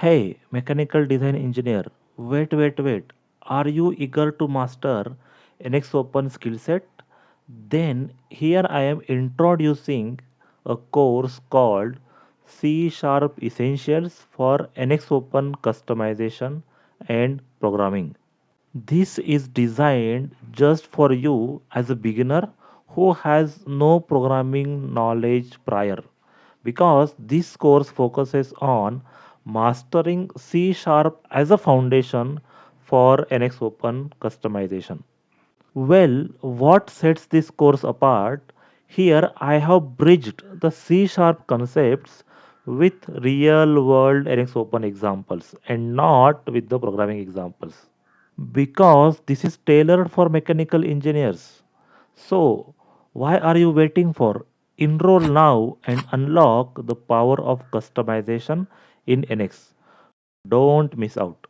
Hey, mechanical design engineer, wait. Are you eager to master NXOpen skill set? Then here I am introducing a course called C Sharp Essentials for NXOpen Customization and Programming. This is designed just for you as a beginner who has no programming knowledge prior because this course focuses on mastering C sharp as a foundation for NXOpen customization. Well, what sets this course apart? Here I have bridged the C sharp concepts with real world NXOpen examples and not with the programming examples because this is tailored for mechanical engineers. So, why are you waiting for? Enroll now and unlock the power of customization in NX. Don't miss out.